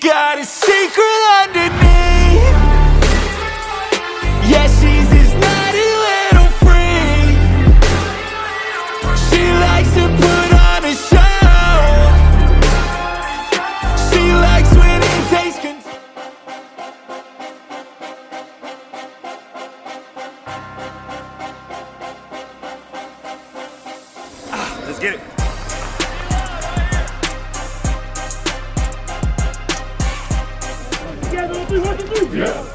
got a secret underneath. Yeah, she's this naughty little freak. She likes to put on a show. She likes when it takes control. Let's get it. Yeah.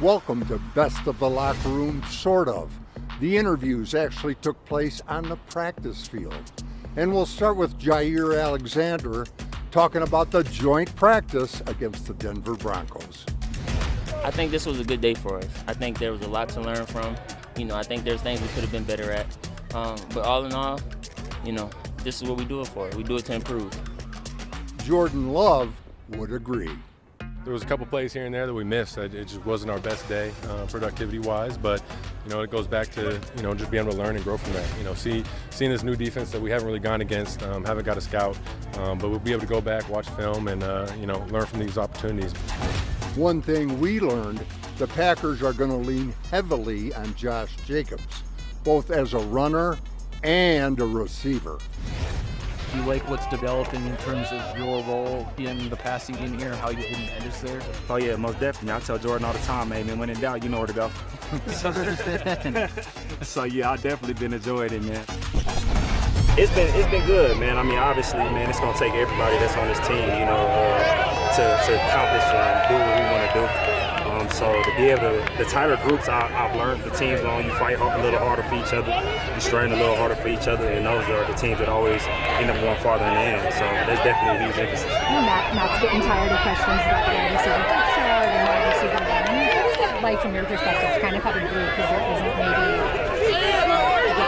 Welcome to Best of the Locker Room, sort of. The interviews actually took place on the practice field. And we'll start with Jaire Alexander talking about the joint practice against the Denver Broncos. I think this was a good day for us. I think there was a lot to learn from. I think there's things we could have been better at. But all in all, this is what we do it for. We do it to improve. Jordan Love would agree. There was a couple plays here and there that we missed. It just wasn't our best day productivity-wise, but it goes back to just being able to learn and grow from that. Seeing this new defense that we haven't really gone against, haven't got a scout, but we'll be able to go back, watch film, and learn from these opportunities. One thing we learned, the Packers are going to lean heavily on Josh Jacobs, both as a runner and a receiver. Do you like what's developing in terms of your role in the passing game here, how you can manage there? Oh yeah, most definitely. I tell Jordan all the time, man, when in doubt, you know where to go. So yeah, I definitely been enjoying it, man. It's been good, man. I mean, obviously, man, it's gonna take everybody that's on this team, to accomplish and do what we want to do. So to be able to, the tighter groups I've learned, the teams long you fight a little harder for each other, you strain a little harder for each other, and those are the teams that always end up going farther in the end. So that's definitely a huge emphasis. Matt's getting tired of questions about the wide receiver depth chart and wide receiver one. What is it like from your perspective to kind of have a group because there isn't maybe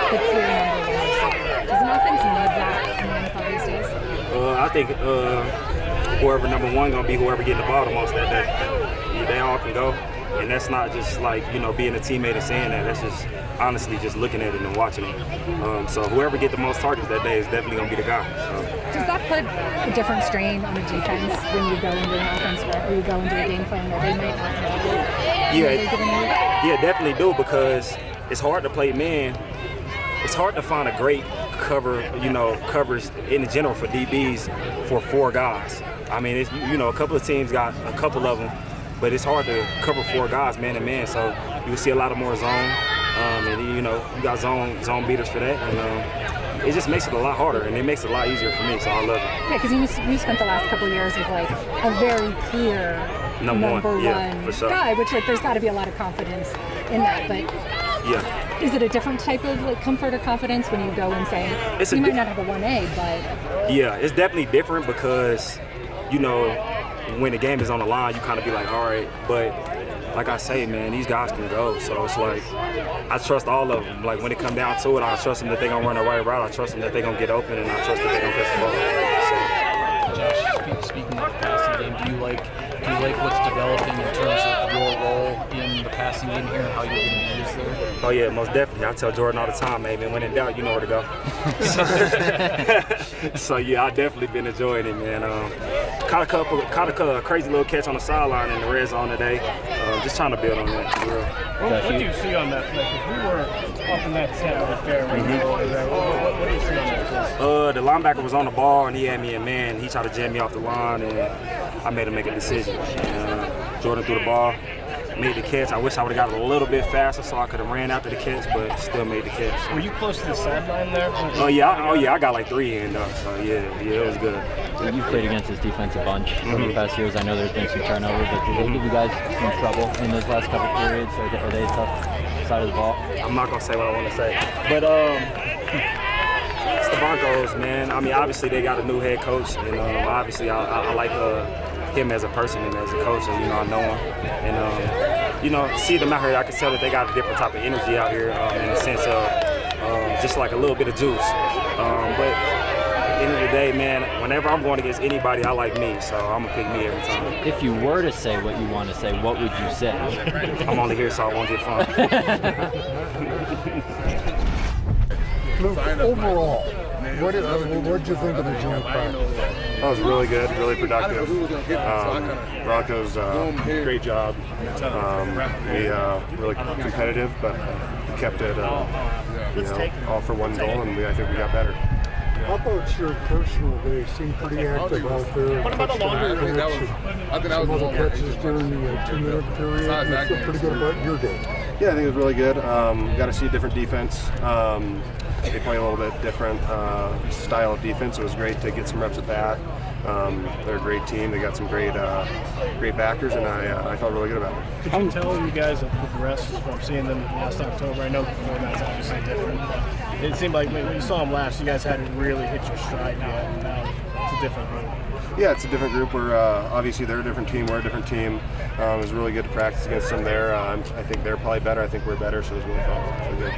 the clear number one receiver? Does an offense need that in the NFL these days? I think whoever number one gonna be whoever getting the ball the most that day. They all can go, and that's not just like being a teammate and saying that. That's just honestly just looking at it and watching it. So whoever get the most targets that day is definitely gonna be the guy. Does that put a different strain on the defense when you go into an offense or you go into a game plan where they might not know? Yeah, definitely do, because it's hard to play man. It's hard to find a great covers in general for DBs for four guys. I mean, it's, a couple of teams got a couple of them, but it's hard to cover four guys man to man. So you'll see a lot of more zone, and you got zone beaters for that, and it just makes it a lot harder, and it makes it a lot easier for me. So I love it. Yeah, because you spent the last couple of years with like a very clear number one for sure. guy, which there's got to be a lot of confidence in that, but. Yeah. Is it a different type of comfort or confidence when you go and say you might not have a 1A, but yeah, it's definitely different because when the game is on the line, you kind of be like, all right, but like I say, man, these guys can go, so it's like I trust all of them. Like when it come down to it, I trust them that they're gonna run the right route. I trust them that they're gonna get open, and I trust that they're gonna catch the ball. Josh, speaking of the passing game, do you like what's developing in terms of your role in the passing game here and how you're going to manage there? Oh yeah, most definitely. I tell Jordan all the time, man, when in doubt, you know where to go. So yeah, I definitely been enjoying it, man. Caught a crazy little catch on the sideline in the red zone today. Just trying to build on that, for real. What do you see on that play? Because we were up in that center with fairway. What do you see on that play? The linebacker was on the ball and he had me in man. He tried to jam me off the line and I made him make a decision. Jordan threw the ball, made the catch. I wish I would have got a little bit faster so I could have ran after the catch, but still made the catch. Were you close to the sideline there? Oh yeah, I got like 3 in though. So yeah, it was good. So you've played against this defense a bunch over the past years. I know there's been some turnover, but did they give you guys some trouble in those last couple periods? Are they a tough side of the ball? I'm not gonna say what I want to say, but it's the Broncos, man, I mean, obviously they got a new head coach, and obviously I like him as a person and as a coach, and I know him, and see them out here, I can tell that they got a different type of energy out here in the sense of just like a little bit of juice. But at the end of the day, man, whenever I'm going against anybody, I like me, so I'm gonna pick me every time. If you were to say what you want to say, what would you say? I'm only here so I won't get fined. Overall, what did you think of the joint practice? That was really good, really productive. Broncos, great job. We really competitive, but we kept it, all for one goal, and I think we got better. How about your personal day? Seemed pretty active out there. What about the longer? Some other catches during the 2-minute period. You feel pretty good about your day? Yeah, I think it was really good. Got to see a different defense. They play a little bit different style of defense. It was great to get some reps at that. They're a great team. They got some great backers, and I felt really good about it. Could you tell you guys have progressed from seeing them last October? I know the format's obviously different. It seemed like when you saw them last, you guys hadn't really hit your stride yet, and now it's a different group. Yeah, it's a different group. We're obviously they're a different team. We're a different team. It was really good to practice against them there. I think they're probably better. I think we're better, so it was really fun. Really good.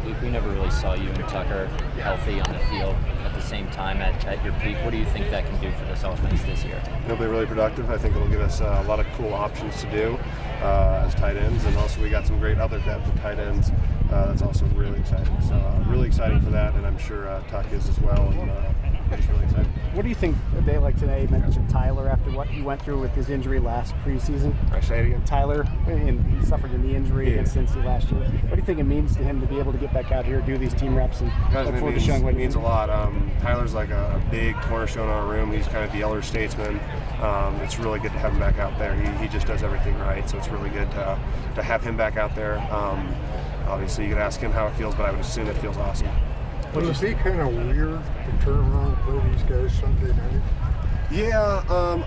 Luke, we never really saw you and Tucker healthy on the field at the same time at your peak. What do you think that can do for this offense this year? It'll be really productive. I think it'll give us a lot of cool options to do as tight ends, and also we got some great other depth of tight ends. That's also really exciting. So really exciting for that, and I'm sure Tuck is as well. And, it's really exciting. What do you think a day like today? You mentioned Tyler after what he went through with his injury last preseason. I say it again. Tyler, and he suffered a knee injury against Cincy last year. What do you think it means to him to be able to get back out here, do these team reps, and look forward to showing what it means a lot. Tyler's like a big cornerstone in our room. He's kind of the elder statesman. It's really good to have him back out there. He just does everything right, so it's really good to have him back out there. Obviously, you could ask him how it feels, but I would assume it feels awesome. Would it be kind of weird to turn around and play these guys Sunday night? Yeah,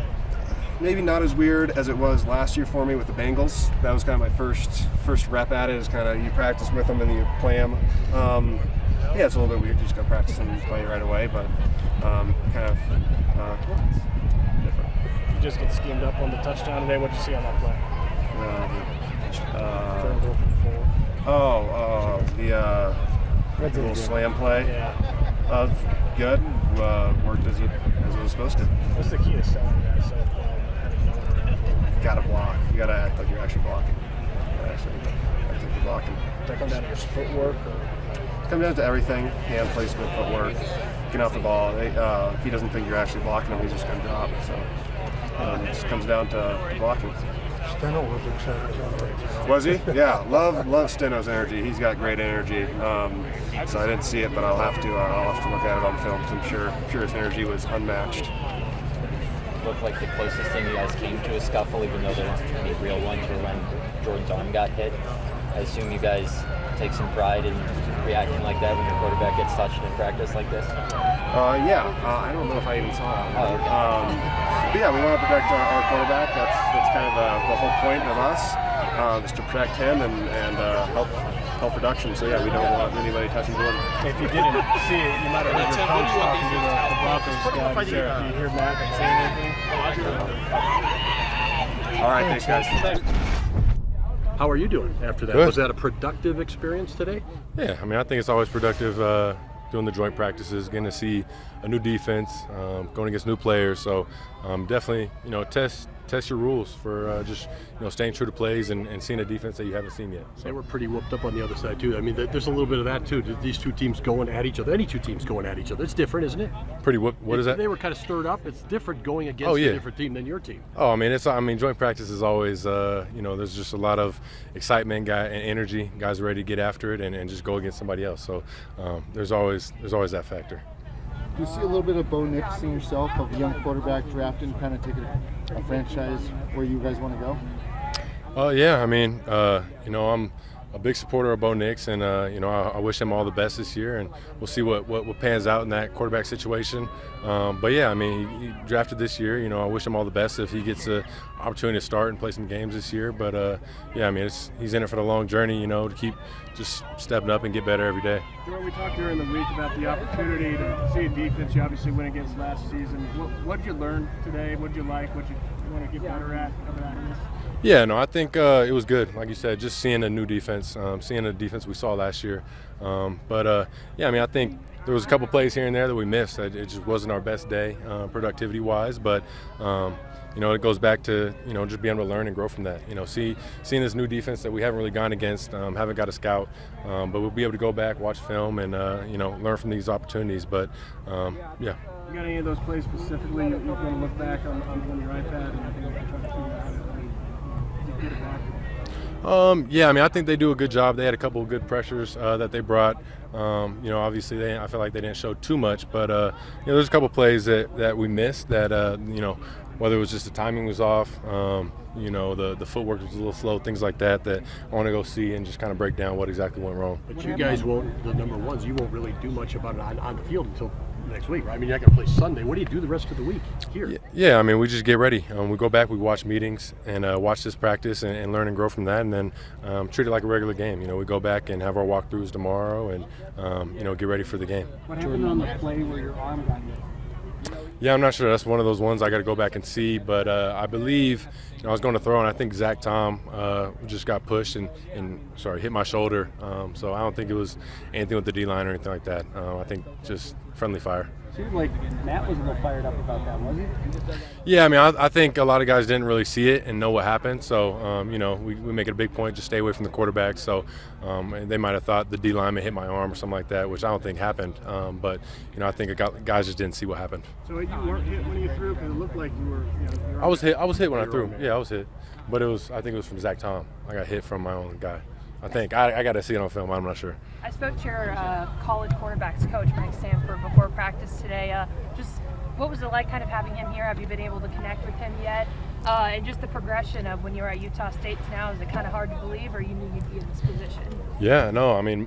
maybe not as weird as it was last year for me with the Bengals. That was kind of my first rep at it. Is kind of you practice with them and you play them. Yeah, it's a little bit weird. You just go practice and play right away, but kind of different. You just get schemed up on the touchdown today. What did you see on that play? The little slam play. Yeah. Good. Worked as it was supposed to. What's the key to selling that? So, Gotta block. You gotta act like you're actually blocking. Act like you're blocking. does that come down to his footwork? It comes down to everything. Hand placement, footwork, getting off the ball. If he doesn't think you're actually blocking him, he's just gonna drop. So it just comes down to blocking. Steno was excited. Was he? Yeah, love Steno's energy. He's got great energy. So I didn't see it, but I'll have to look at it on film because I'm sure his energy was unmatched. Looked like the closest thing you guys came to a scuffle, even though there weren't any real ones, were when Jordan's arm got hit. I assume you guys take some pride in reacting like that when your quarterback gets touched in practice like this? Yeah. I don't know if I even saw it. Oh, okay. But yeah, we want to protect our quarterback. That's kind of the whole point of us, is to protect him and help production. So yeah, we don't want anybody touching Jordan. If you didn't see it, you might have heard your coach talking to the Broncos guys there. Did you hear Matt say anything? All right, thanks guys. How are you doing after that? Good. Was that a productive experience today? Yeah, I mean, I think it's always productive doing the joint practices, getting to see a new defense, going against new players. So definitely, test your rules for just staying true to plays and seeing a defense that you haven't seen yet. So. They were pretty whooped up on the other side too. I mean, there's a little bit of that too. These two teams going at each other. Any two teams going at each other. It's different, isn't it? Pretty whooped. What is that? They were kind of stirred up. It's different going against a different team than your team. Oh, I mean, joint practice is always, there's just a lot of excitement, and energy. Guys are ready to get after it and just go against somebody else. So there's always that factor. Do you see a little bit of Bo Nix in yourself, of a young quarterback drafted and kind of taking a franchise where you guys want to go? Yeah, I mean, I'm a big supporter of Bo Nix, and I wish him all the best this year, and we'll see what pans out in that quarterback situation. But yeah, I mean, he drafted this year. I wish him all the best if he gets an opportunity to start and play some games this year. But yeah, I mean, he's in it for the long journey. To keep just stepping up and get better every day. Jordan, we talked during the week about the opportunity to see a defense you obviously went against last season. What did you learn today? What did you like? What did you want to get better at coming out of this? Yeah, no, I think it was good. Like you said, just seeing a new defense, seeing the defense we saw last year. Yeah, I mean, I think there was a couple plays here and there that we missed. It just wasn't our best day productivity-wise, but it goes back to just being able to learn and grow from that. Seeing this new defense that we haven't really gone against, haven't got a scout, but we'll be able to go back, watch film, and learn from these opportunities. But yeah. You got any of those plays specifically you're going to look back on your iPad and I think you're trying to figure out how to get it back? Yeah, I mean, I think they do a good job. They had a couple of good pressures that they brought. Obviously, I feel like they didn't show too much, but there's a couple of plays that we missed that whether it was just the timing was off, the footwork was a little slow, things like that I want to go see and just kind of break down what exactly went wrong. But you guys won't, the number ones, you won't really do much about it on the field until next week, right? I mean, you're not going to play Sunday. What do you do the rest of the week here? Yeah, I mean, we just get ready. We go back, we watch meetings and watch this practice and learn and grow from that, and then treat it like a regular game. We go back and have our walkthroughs tomorrow and, get ready for the game. What happened on the play where your arm got hit? Yeah, I'm not sure. That's one of those ones I got to go back and see. But I believe I was going to throw, and I think Zach Tom just got pushed and hit my shoulder. So I don't think it was anything with the D-line or anything like that. I think just friendly fire. Seemed like Matt was a little fired up about that, wasn't he? Yeah, I mean, I think a lot of guys didn't really see it and know what happened. So, we make it a big point to stay away from the quarterback. So they might have thought the D lineman hit my arm or something like that, which I don't think happened. But I think guys just didn't see what happened. So you weren't hit when you threw, because it looked like you were. I was hit when I threw. Yeah, I was hit, but I think it was from Zach Tom. I got hit from my own guy. I think I got to see it on film. I'm not sure. I spoke to your college quarterbacks coach, Mike Sanford, before practice today. Just what was it like kind of having him here? Have you been able to connect with him yet? And just the progression of when you were at Utah State to now, is it kind of hard to believe, or you knew you'd be in this position? Yeah, no, I mean,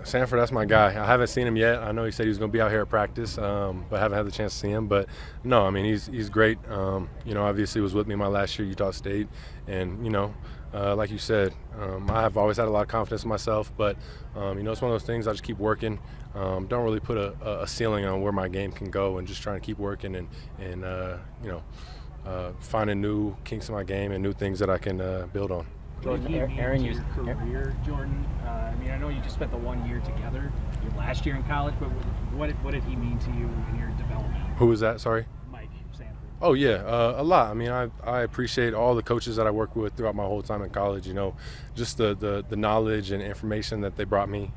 Sanford, that's my guy. I haven't seen him yet. I know he said he was going to be out here at practice, but I haven't had the chance to see him. But no, I mean, he's great. Obviously was with me my last year at Utah State, and like you said, I have always had a lot of confidence in myself, but it's one of those things I just keep working. Don't really put a ceiling on where my game can go, and just trying to keep working and finding new kinks in my game and new things that I can build on. Jordan, Aaron used career. Jordan, I mean, I know you just spent the 1 year together, your last year in college, but what did he mean to you in your development? Who was that? Sorry. Mike Sanford. Oh yeah, a lot. I mean, I appreciate all the coaches that I worked with throughout my whole time in college. Just the knowledge and information that they brought me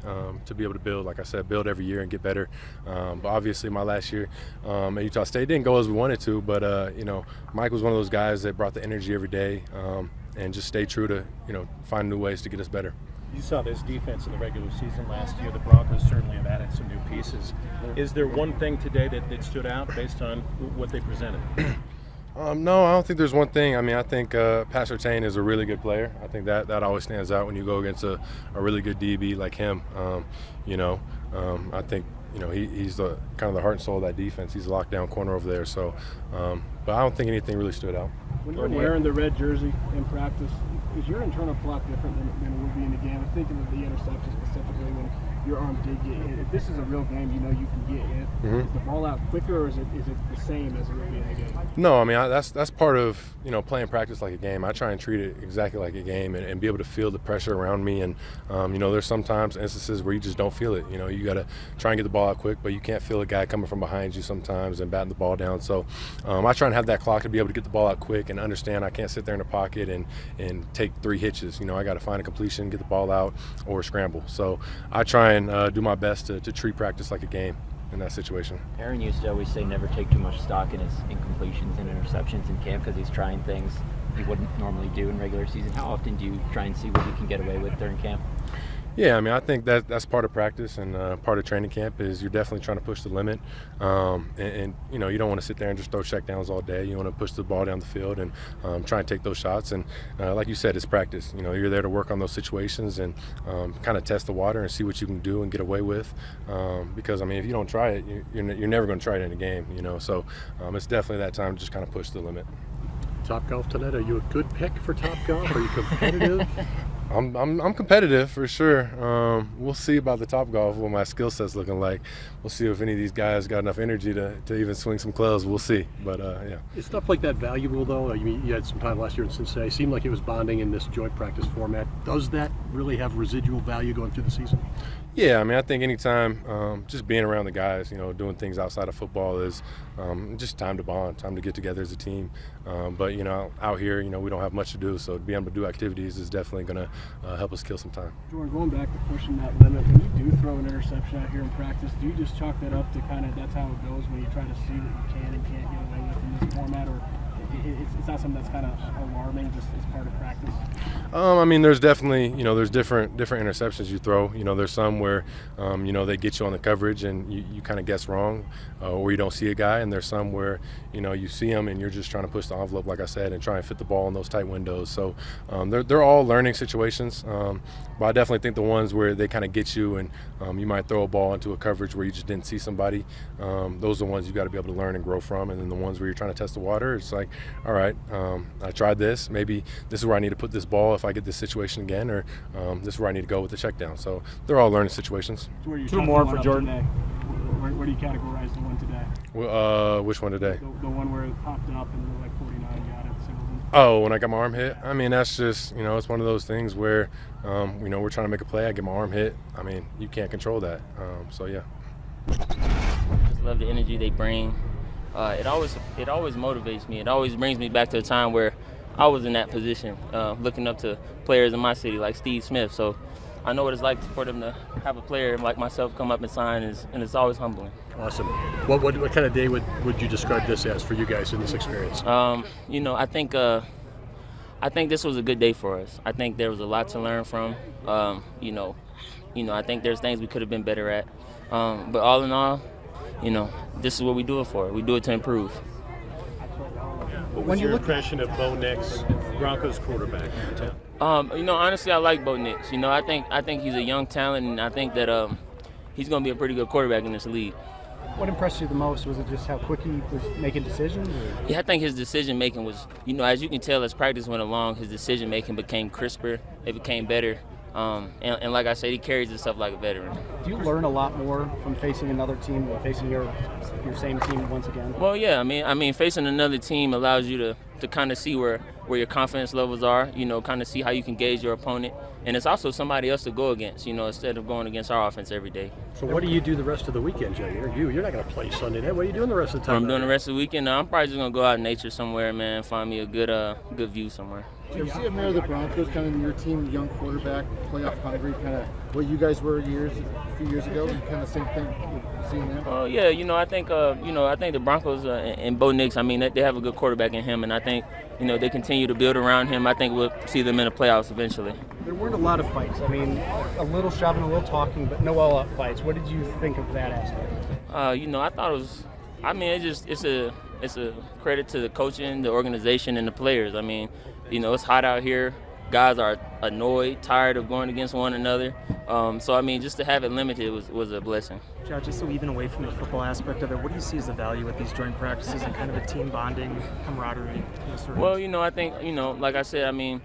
to be able to build. Like I said, build every year and get better. But obviously, my last year at Utah State didn't go as we wanted to. But Mike was one of those guys that brought the energy every day and just stay true to find new ways to get us better. You saw this defense in the regular season last year. The Broncos certainly have added some new pieces. Is there one thing today that stood out based on what they presented? No, I don't think there's one thing. I mean, I think Pat Surtain is a really good player. I think that always stands out when you go against a really good DB like him. I think he's the kind of the heart and soul of that defense. He's a lockdown corner over there. So, but I don't think anything really stood out. When you're wearing the red jersey in practice, is your internal clock different than it would be in the game? I'm thinking of the interception specifically when your arm did get hit. If this is a real game, you can get hit. Mm-hmm. Is the ball out quicker, or is it the same as it would be in a game? No, I mean that's part of playing practice like a game. I try and treat it exactly like a game and be able to feel the pressure around me. And there's sometimes instances where you just don't feel it. You got to try and get the ball out quick, but you can't feel a guy coming from behind you sometimes and batting the ball down. So I try and have that clock to be able to get the ball out quick and understand I can't sit there in the pocket and take 3 hitches. I got to find a completion, get the ball out, or scramble. So I try and do my best to treat practice like a game in that situation. Aaron used to always say never take too much stock in his incompletions and interceptions in camp because he's trying things he wouldn't normally do in regular season. How often do you try and see what you can get away with during camp? Yeah, I mean, I think that's part of practice and part of training camp is you're definitely trying to push the limit. And you know, you don't want to sit there and just throw checkdowns all day. You want to push the ball down the field and try and take those shots. And like you said, it's practice. You know, you're there to work on those situations and kind of test the water and see what you can do and get away with. Because I mean, if you don't try it, you're never going to try it in a game. You know, so it's definitely that time to just kind of push the limit. Topgolf tonight. Are you a good pick for Topgolf? Are you competitive? I'm competitive for sure. We'll see about the Topgolf, what my skill set's looking like. We'll see if any of these guys got enough energy to even swing some clubs. We'll see. But yeah. Is stuff like that valuable though? You mean you had some time last year in Cincinnati. It seemed like it was bonding in this joint practice format. Does that really have residual value going through the season? Yeah, I mean, I think anytime just being around the guys, you know, doing things outside of football is just time to bond, time to get together as a team. But, you know, out here, you know, we don't have much to do, so to be able to do activities is definitely going to help us kill some time. Jordan, going back to pushing that limit, when you do throw an interception out here in practice, do you just chalk that up to kind of that's how it goes when you try to see what you can and can't get away with in this format, or it's not something that's kind of alarming, just as part of practice? I mean, there's definitely, you know, there's different interceptions you throw. You know, there's some where, you know, they get you on the coverage and you kind of guess wrong, or you don't see a guy, and there's some where, you know, you see him and you're just trying to push the envelope, like I said, and try and fit the ball in those tight windows. So they're all learning situations, but I definitely think the ones where they kind of get you and you might throw a ball into a coverage where you just didn't see somebody, those are the ones you got to be able to learn and grow from. And then the ones where you're trying to test the water, it's like, all right, I tried this. Maybe this is where I need to put this ball if I get this situation again, or this is where I need to go with the check down. So they're all learning situations. So two more for Jordan. Where do you categorize the one today? Which one today? The one where it popped up and like 49 got it. Singleton. Oh, when I got my arm hit? I mean, that's just, you know, it's one of those things where, you know, we're trying to make a play. I get my arm hit. I mean, you can't control that. So, yeah. Just love the energy they bring. It always motivates me. It always brings me back to a time where I was in that position, looking up to players in my city like Steve Smith. So I know what it's like for them to have a player like myself come up and sign, and it's always humbling. Awesome. What kind of day would you describe this as for you guys in this experience? You know, I think this was a good day for us. I think there was a lot to learn from. You know, I think there's things we could have been better at. But all in all, you know, this is what we do it for. We do it to improve. What was your impression of Bo Nix, Broncos quarterback? You know, honestly, I like Bo Nix. You know, I think he's a young talent, and I think that he's going to be a pretty good quarterback in this league. What impressed you the most? Was it just how quick he was making decisions? Or? Yeah, I think his decision making was, you know, as you can tell as practice went along, his decision making became crisper. It became better. And like I said, he carries himself like a veteran. Do you learn a lot more from facing another team than facing your same team once again? Well, yeah. I mean, facing another team allows you to kind of see where your confidence levels are. You know, kind of see how you can gauge your opponent, and it's also somebody else to go against. You know, instead of going against our offense every day. So what do you do the rest of the weekend, Jair? You're not going to play Sunday night. What are you doing the rest of the time? I'm doing the rest of the weekend. I'm probably just gonna go out in nature somewhere, man. Find me a good view somewhere. Do you see it mirror the Broncos, kind of your team, young quarterback, playoff hungry, kind of what you guys were a few years ago, and kind of same thing seeing them? Oh yeah, you know, I think the Broncos and Bo Nix, I mean, they have a good quarterback in him, and I think, you know, they continue to build around him. I think we'll see them in the playoffs eventually. There weren't a lot of fights. I mean, a little shoving, a little talking, but no all-out fights. What did you think of that aspect? You know, I thought it was. I mean, it's a credit to the coaching, the organization, and the players. I mean, you know, it's hot out here. Guys are annoyed, tired of going against one another. So, I mean, just to have it limited was a blessing. Josh, just so even away from the football aspect of it, what do you see as the value with these joint practices and kind of a team bonding, camaraderie? Well, you know, I think, you know, like I said, I mean,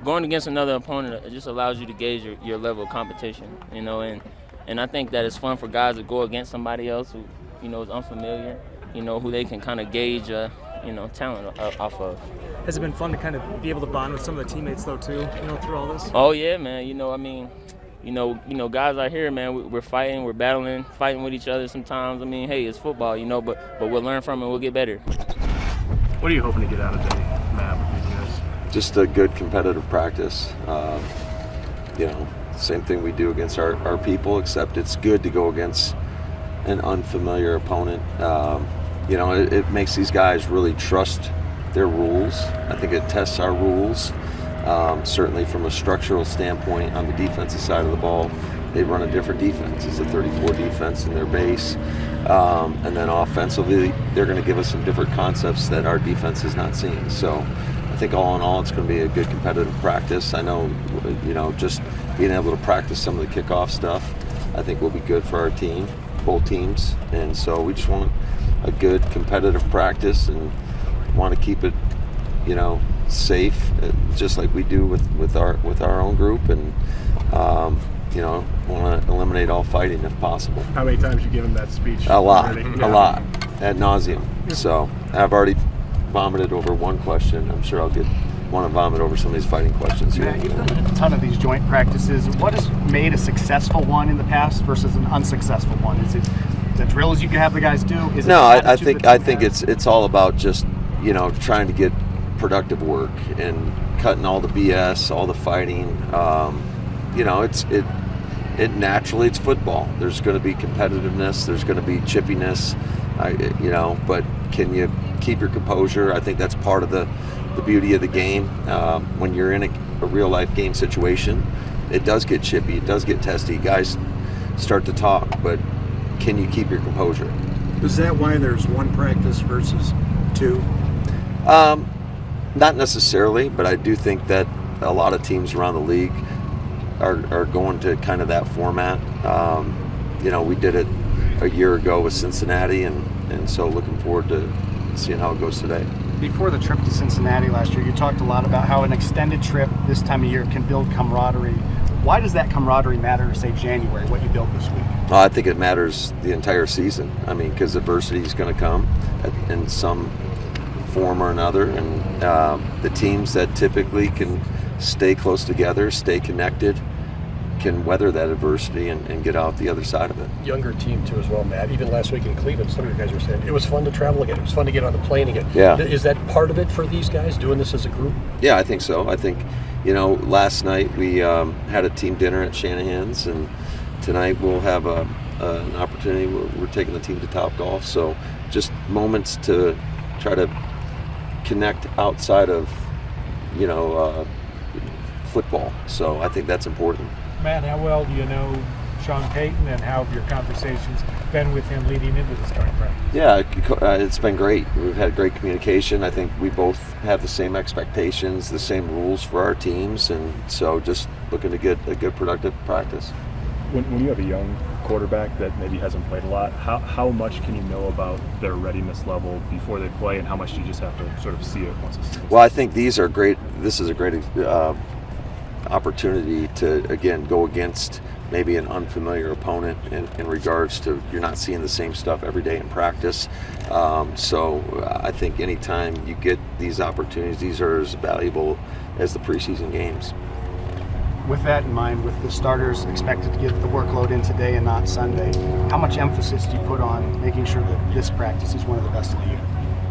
going against another opponent, it just allows you to gauge your level of competition, you know, and I think that it's fun for guys to go against somebody else who, you know, is unfamiliar, you know, who they can kind of gauge, you know, talent off of. Has it been fun to kind of be able to bond with some of the teammates, though, too, you know, through all this? Oh, yeah, man. You know, I mean, you know, guys out here, man, we're fighting, we're battling, fighting with each other sometimes. I mean, hey, it's football, you know, but we'll learn from it, we'll get better. What are you hoping to get out of today, Matt, with these guys? Just a good competitive practice. You know, same thing we do against our people, except it's good to go against an unfamiliar opponent. You know, it makes these guys really trust their rules. I think it tests our rules. Certainly from a structural standpoint on the defensive side of the ball, they run a different defense. It's a 34 defense in their base. And then offensively, they're going to give us some different concepts that our defense is not seeing. So I think all in all, it's going to be a good competitive practice. I know, just being able to practice some of the kickoff stuff, I think will be good for our team, both teams. And so we just want a good competitive practice and want to keep it, safe, just like we do with our own group, and want to eliminate all fighting if possible. How many times you give him that speech? A lot, already? a lot, ad nauseum. So I've already vomited over one question. I'm sure I'll want to vomit over some of these fighting questions here. Yeah, you've done a ton of these joint practices. What has made a successful one in the past versus an unsuccessful one? Is it the drills you can have the guys do? Is No, it I think it's all about just trying to get productive work and cutting all the BS, all the fighting. It naturally, it's football. There's going to be competitiveness. There's going to be chippiness, but can you keep your composure? I think that's part of the beauty of the game. When you're in a real life game situation, it does get chippy. It does get testy. Guys start to talk, but can you keep your composure? Is that why there's one practice versus two? Not necessarily, but I do think that a lot of teams around the league are going to kind of that format. We did it a year ago with Cincinnati, and so looking forward to seeing how it goes today. Before the trip to Cincinnati last year, you talked a lot about how an extended trip this time of year can build camaraderie. Why does that camaraderie matter, say January, what you built this week? I think it matters the entire season. I mean, because adversity is going to come in some form or another, and the teams that typically can stay close together, stay connected, can weather that adversity and get out the other side of it. Younger team too as well, Matt. Even last week in Cleveland, some of you guys were saying it was fun to travel again. It was fun to get on the plane again. Yeah. Is that part of it for these guys, doing this as a group? Yeah, I think so. I think, last night we had a team dinner at Shanahan's, and tonight we'll have an opportunity. We're taking the team to Topgolf. So just moments to try to connect outside of, football. So I think that's important. Matt, how well do you know Sean Payton, and how have your conversations been with him leading into the starting practice? Yeah, it's been great. We've had great communication. I think we both have the same expectations, the same rules for our teams, and so just looking to get a good productive practice. When you have a young quarterback that maybe hasn't played a lot, how much can you know about their readiness level before they play, and how much do you just have to sort of see it once it's Well, I think this is a great opportunity to, again, go against maybe an unfamiliar opponent in regards to you're not seeing the same stuff every day in practice. So I think anytime you get these opportunities, these are as valuable as the preseason games. With that in mind, with the starters expected to get the workload in today and not Sunday, how much emphasis do you put on making sure that this practice is one of the best of the year?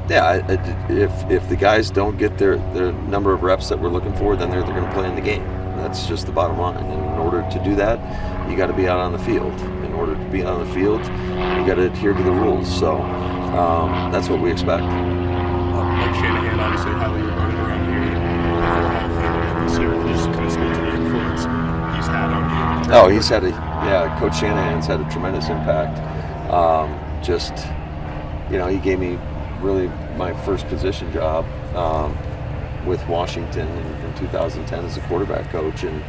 Yeah, if the guys don't get their number of reps that we're looking for, then they're going to play in the game. That's just the bottom line. And in order to do that, you got to be out on the field. In order to be out on the field, you got to adhere to the rules. So that's what we expect. Mike Shanahan, obviously highly regarded around here. This year, can you just kind of speak to the influence he's had on you? Oh, Coach Shanahan's had a tremendous impact. He gave me really my first position job with Washington in 2010 as a quarterback coach, and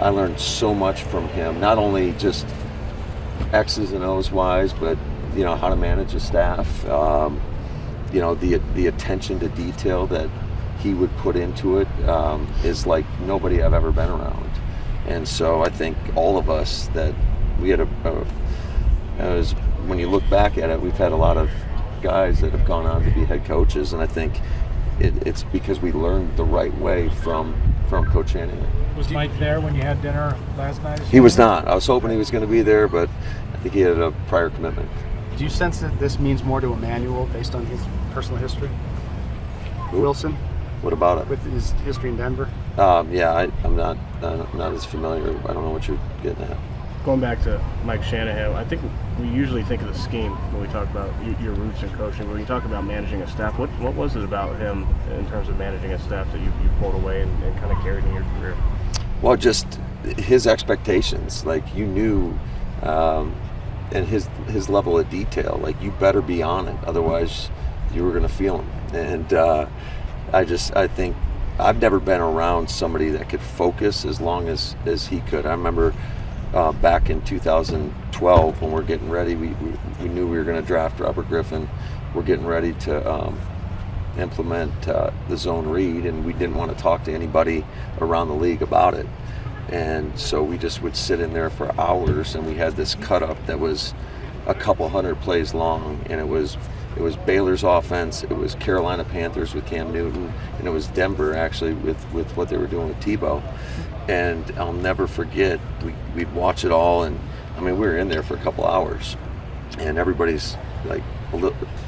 I learned so much from him, not only just X's and O's wise, but how to manage a staff, the attention to detail that he would put into it is like nobody I've ever been around. And so I think all of us that we had when you look back at it, we've had a lot of guys that have gone on to be head coaches, and I think it's because we learned the right way from Coach Shanahan. Was Mike there when you had dinner last night? He was not. I was hoping he was going to be there, but I think he had a prior commitment. Do you sense that this means more to Emmanuel based on his personal history? Who? Wilson? What about it? With his history in Denver? I'm not as familiar. I don't know what you're getting at. going back to Mike Shanahan, I think we usually think of the scheme when we talk about your roots in coaching. When you talk about managing a staff, what was it about him in terms of managing a staff that you pulled away and kind of carried in your career? Well, just his expectations. Like, you knew, and his level of detail. Like, you better be on it, otherwise you were going to feel him. And I think I've never been around somebody that could focus as long as he could. I remember back in 2012 when we're getting ready, we knew we were going to draft Robert Griffin. We're getting ready to implement the zone read, and we didn't want to talk to anybody around the league about it. And so we just would sit in there for hours, and we had this cut up that was a couple hundred plays long, and it was Baylor's offense, it was Carolina Panthers with Cam Newton, and it was Denver actually with what they were doing with Tebow. And I'll never forget, we'd watch it all, and I mean, we were in there for a couple hours, and everybody's like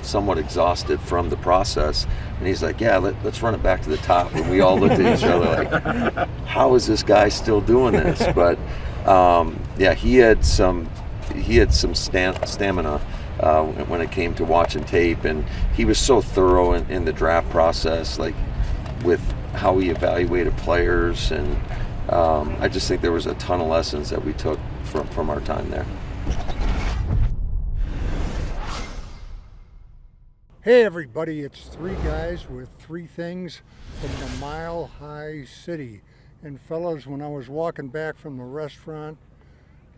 somewhat exhausted from the process, and he's like, yeah, let's run it back to the top. And we all looked at each other like, how is this guy still doing this? But yeah, he had some stamina when it came to watching tape, and he was so thorough in the draft process, like with how he evaluated players, and I just think there was a ton of lessons that we took from our time there. Hey everybody, it's three guys with three things from the Mile High City. And fellas, when I was walking back from the restaurant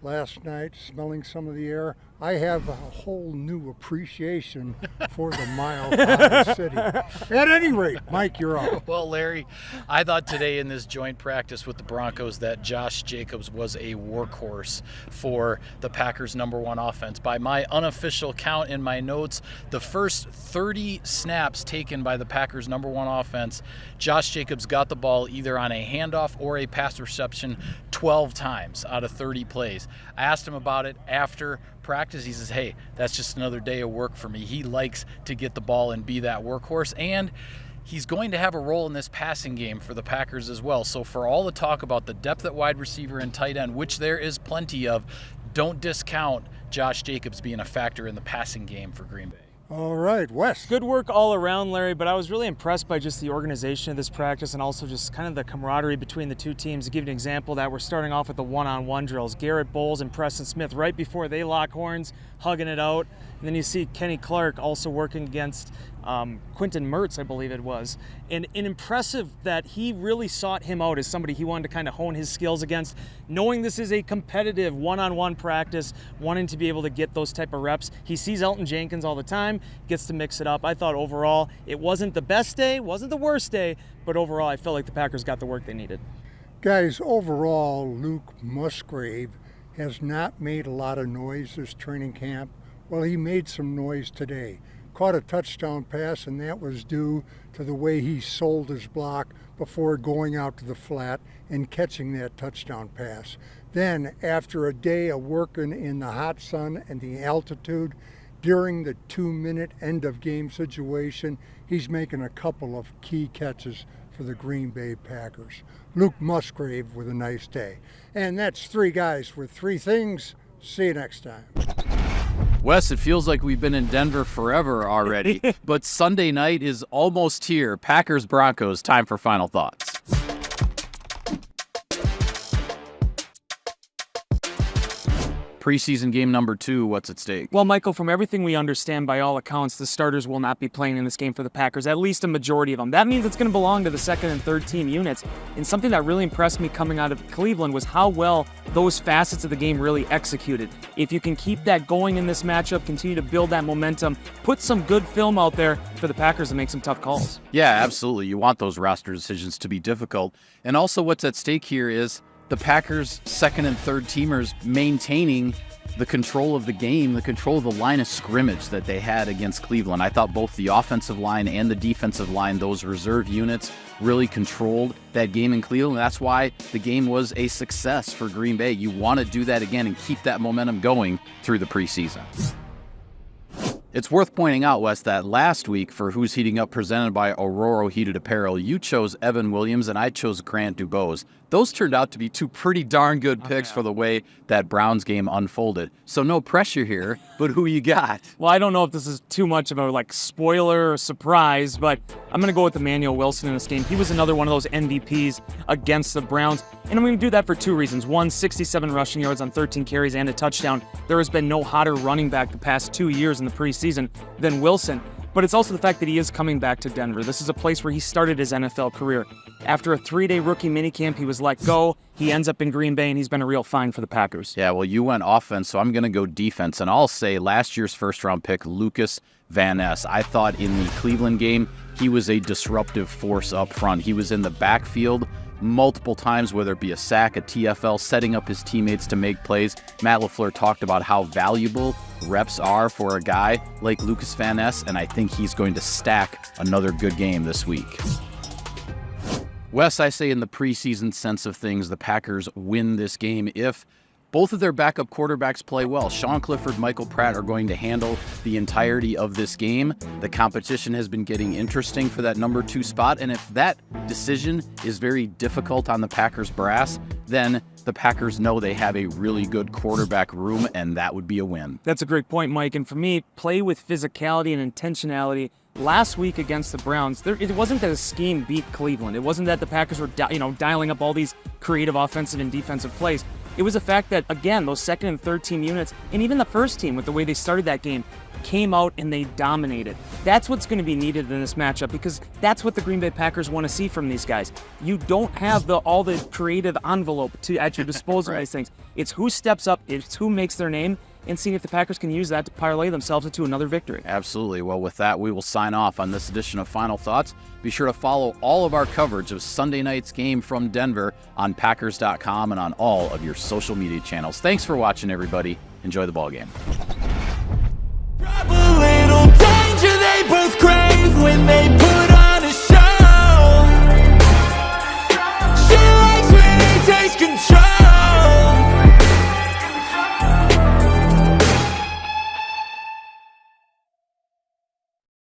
last night, smelling some of the air, I have a whole new appreciation for the Mile High City. At any rate, Mike, you're up. Well, Larry, I thought today in this joint practice with the Broncos that Josh Jacobs was a workhorse for the Packers' #1 offense. By my unofficial count in my notes, the first 30 snaps taken by the Packers' #1 offense, Josh Jacobs got the ball either on a handoff or a pass reception 12 times out of 30 plays. I asked him about it after practice. He says, hey, that's just another day of work for me. He likes to get the ball and be that workhorse, and he's going to have a role in this passing game for the Packers as well. So for all the talk about the depth at wide receiver and tight end, which there is plenty of, don't discount Josh Jacobs being a factor in the passing game for Green Bay. All right, Wes. Good work all around, Larry, but I was really impressed by just the organization of this practice and also just kind of the camaraderie between the two teams. To give you an example, that we're starting off with the one-on-one drills. Garrett Bowles and Preston Smith right before they lock horns, hugging it out. And then you see Kenny Clark also working against Quentin Mertz, I believe it was. And impressive that he really sought him out as somebody he wanted to kind of hone his skills against, knowing this is a competitive one-on-one practice, wanting to be able to get those type of reps. He sees Elton Jenkins all the time, gets to mix it up. I thought overall it wasn't the best day, wasn't the worst day, but overall I felt like the Packers got the work they needed. Guys, overall, Luke Musgrave has not made a lot of noise this training camp. Well, he made some noise today. Caught a touchdown pass, and that was due to the way he sold his block before going out to the flat and catching that touchdown pass. Then, after a day of working in the hot sun and the altitude, during the 2-minute end of game situation, he's making a couple of key catches for the Green Bay Packers. Luke Musgrave with a nice day. And that's three guys with three things. See you next time. Wes, it feels like we've been in Denver forever already, but Sunday night is almost here. Packers-Broncos, time for final thoughts. Preseason game number 2, what's at stake? Well, Michael, from everything we understand, by all accounts, the starters will not be playing in this game for the Packers, at least a majority of them. That means it's going to belong to the second and third team units. And something that really impressed me coming out of Cleveland was how well those facets of the game really executed. If you can keep that going in this matchup, continue to build that momentum, put some good film out there for the Packers to make some tough calls. Yeah, absolutely. You want those roster decisions to be difficult. And also what's at stake here is the Packers' second and third teamers maintaining the control of the game, the control of the line of scrimmage that they had against Cleveland. I thought both the offensive line and the defensive line, those reserve units, really controlled that game in Cleveland. That's why the game was a success for Green Bay. You want to do that again and keep that momentum going through the preseason. It's worth pointing out, Wes, that last week for Who's Heating Up presented by Aurora Heated Apparel, you chose Evan Williams and I chose Grant Dubose. those turned out to be two pretty darn good picks for the way that Browns game unfolded. So no pressure here, but who you got? Well, I don't know if this is too much of a spoiler or surprise, but I'm going to go with Emmanuel Wilson in this game. He was another one of those MVPs against the Browns, and I'm going to do that for two reasons. One, 67 rushing yards on 13 carries and a touchdown. There has been no hotter running back the past 2 years in the preseason than Wilson. But it's also the fact that he is coming back to Denver. This is a place where he started his NFL career. After a 3-day rookie minicamp, he was let go. He ends up in Green Bay, and he's been a real find for the Packers. Yeah, well, you went offense, so I'm going to go defense. And I'll say last year's first-round pick, Lucas Van Ness. I thought in the Cleveland game, he was a disruptive force up front. He was in the backfield multiple times, whether it be a sack, a TFL, setting up his teammates to make plays. Matt LaFleur talked about how valuable reps are for a guy like Lucas Van Ness, and I think he's going to stack another good game this week. Wes, I say in the preseason sense of things, the Packers win this game if both of their backup quarterbacks play well. Sean Clifford, Michael Pratt are going to handle the entirety of this game. The competition has been getting interesting for that number 2 spot, and if that decision is very difficult on the Packers brass, then the Packers know they have a really good quarterback room, and that would be a win. That's a great point, Mike. And for me, play with physicality and intentionality. Last week against the Browns, it wasn't that a scheme beat Cleveland. It wasn't that the Packers were dialing up all these creative offensive and defensive plays. It was the fact that, again, those second and third team units, and even the first team with the way they started that game, came out and they dominated. That's what's going to be needed in this matchup, because that's what the Green Bay Packers want to see from these guys. You don't have all the creative envelope at your disposal. Right. These things. It's who steps up, it's who makes their name, and seeing if the Packers can use that to parlay themselves into another victory. Absolutely. Well, with that, we will sign off on this edition of Final Thoughts. Be sure to follow all of our coverage of Sunday night's game from Denver on Packers.com and on all of your social media channels. Thanks for watching, everybody. Enjoy the ball game. A little danger they both crave when they put